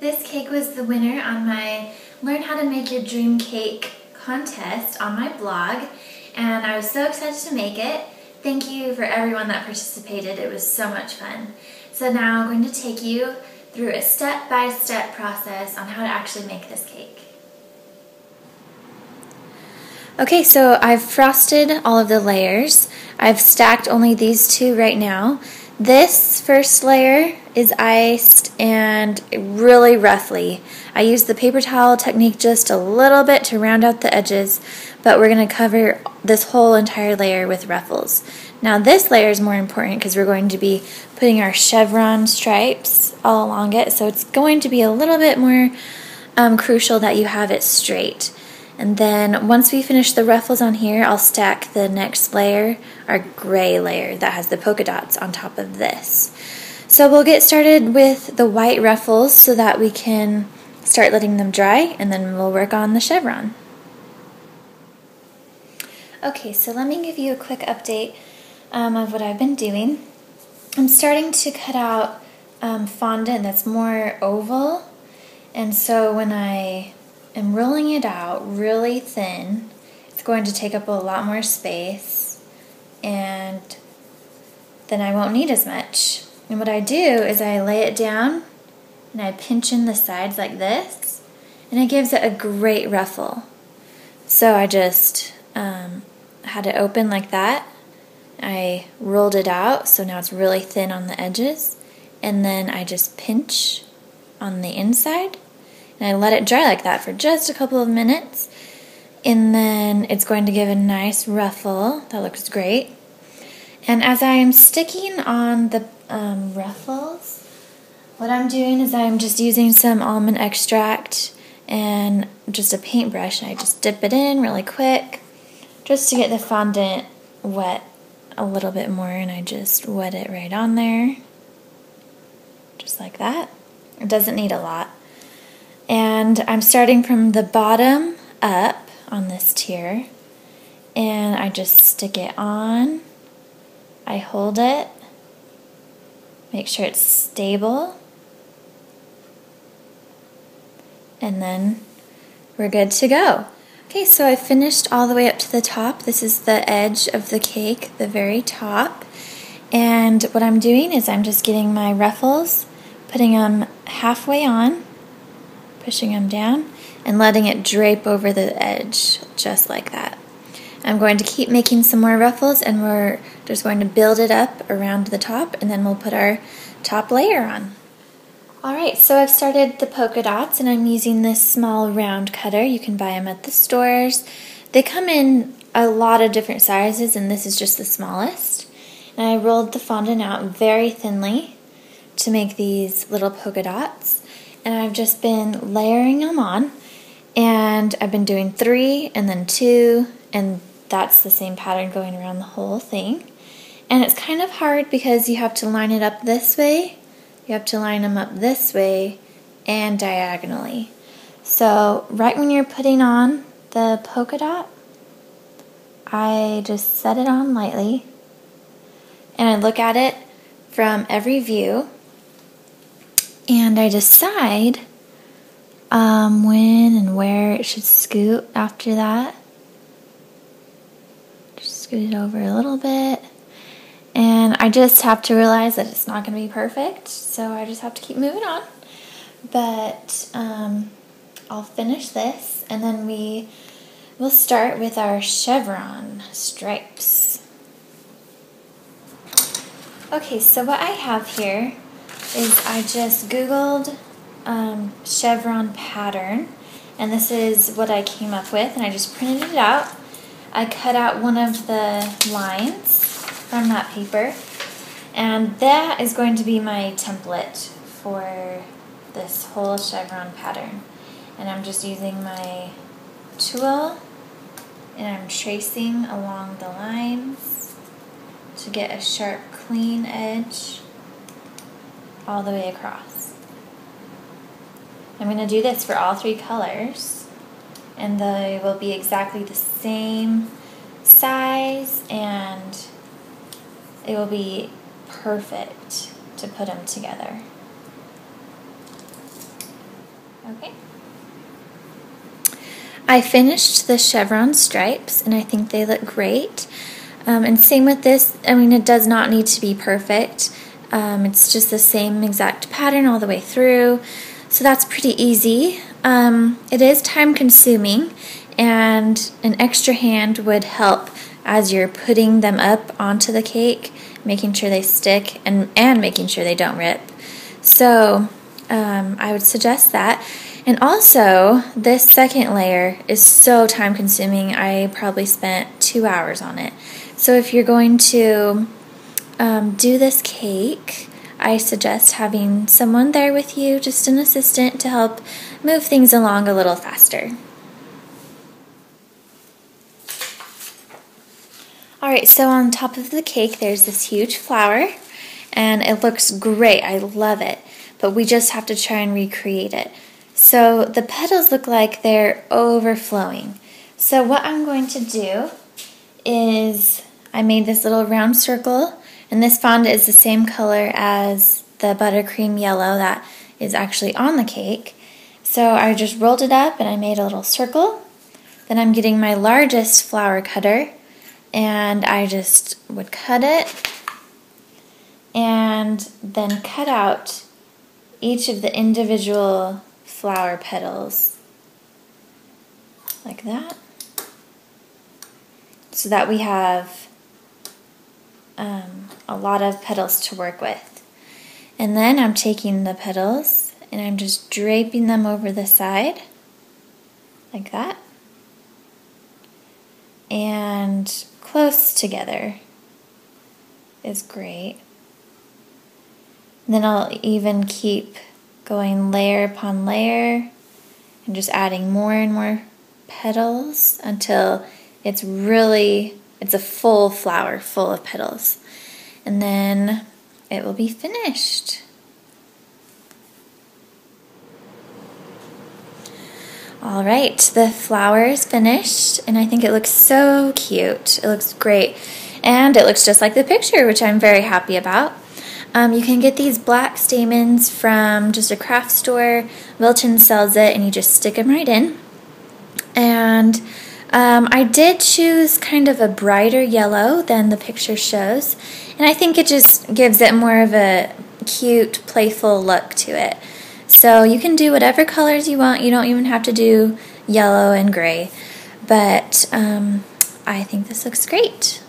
This cake was the winner on my Learn How to Make Your Dream Cake contest on my blog, and I was so excited to make it. Thank you for everyone that participated. It was so much fun. So now I'm going to take you through a step-by-step process on how to actually make this cake. Okay, so I've frosted all of the layers. I've stacked only these two right now. This first layer is iced and really roughly. I used the paper towel technique just a little bit to round out the edges, but we're going to cover this whole entire layer with ruffles. Now this layer is more important because we're going to be putting our chevron stripes all along it, so it's going to be a little bit more crucial that you have it straight. And then once we finish the ruffles on here, I'll stack the next layer, our gray layer that has the polka dots on top of this. So we'll get started with the white ruffles so that we can start letting them dry, and then we'll work on the chevron. Okay, so let me give you a quick update of what I've been doing. I'm starting to cut out fondant that's more oval, and so when I am rolling it out really thin, it's going to take up a lot more space, and then I won't need as much. And what I do is I lay it down and I pinch in the sides like this, and it gives it a great ruffle. So I just had it open like that. I rolled it out, so now it's really thin on the edges, and then I just pinch on the inside, and I let it dry like that for just a couple of minutes, and then it's going to give a nice ruffle. That looks great. And as I am sticking on the ruffles, what I'm doing is I'm just using some almond extract and just a paintbrush, and I just dip it in really quick just to get the fondant wet a little bit more, and I just wet it right on there, just like that. It doesn't need a lot. And I'm starting from the bottom up on this tier, and I just stick it on. I hold it, make sure it's stable, and then we're good to go. Okay, so I finished all the way up to the top. This is the edge of the cake, the very top. And what I'm doing is I'm just getting my ruffles, putting them halfway on, pushing them down, and letting it drape over the edge, just like that. I'm going to keep making some more ruffles, and we're just going to build it up around the top, and then we'll put our top layer on. Alright, so I've started the polka dots, and I'm using this small round cutter. You can buy them at the stores. They come in a lot of different sizes, and this is just the smallest. And I rolled the fondant out very thinly to make these little polka dots. And I've just been layering them on, and I've been doing 3 and then 2, and that's the same pattern going around the whole thing. And it's kind of hard because you have to line it up this way, you have to line them up this way, and diagonally. So right when you're putting on the polka dot, I just set it on lightly, and I look at it from every view, and I decide when and where it should scoot after that. Just scoot it over a little bit. And I just have to realize that it's not going to be perfect, so I just have to keep moving on. But I'll finish this, and then we'll start with our chevron stripes. Okay, so what I have here is I just Googled chevron pattern, and this is what I came up with, and I just printed it out. I cut out one of the lines from that paper, and that is going to be my template for this whole chevron pattern. And I'm just using my tool, and I'm tracing along the lines to get a sharp, clean edge all the way across. I'm going to do this for all 3 colors, and they will be exactly the same size, and it will be perfect to put them together. Okay. I finished the chevron stripes, and I think they look great. And same with this. I mean, it does not need to be perfect. It's just the same exact pattern all the way through. So that's pretty easy. It is time consuming, and an extra hand would help as you're putting them up onto the cake, making sure they stick and making sure they don't rip. So I would suggest that. And also, this second layer is so time consuming. I probably spent 2 hours on it. So if you're going to do this cake, I suggest having someone there with you, just an assistant, to help move things along a little faster. Alright, so on top of the cake there's this huge flower, and it looks great. I love it, but we just have to try and recreate it. So the petals look like they're overflowing. So what I'm going to do is, I made this little round circle, and this fondant is the same color as the buttercream yellow that is actually on the cake. So I just rolled it up and I made a little circle. Then I'm getting my largest flower cutter, and I just would cut it and then cut out each of the individual flower petals like that, so that we have a lot of petals to work with. And then I'm taking the petals and I'm just draping them over the side like that, and close together is great. And then I'll even keep going layer upon layer and just adding more and more petals until it's a full flower full of petals. And then it will be finished. Alright, the flower is finished, and I think it looks so cute. It looks great, and it looks just like the picture, which I'm very happy about. You can get these black stamens from just a craft store. Wilton sells it, and you just stick them right in. And I did choose kind of a brighter yellow than the picture shows, and I think it just gives it more of a cute, playful look to it. So you can do whatever colors you want. You don't even have to do yellow and gray, but I think this looks great.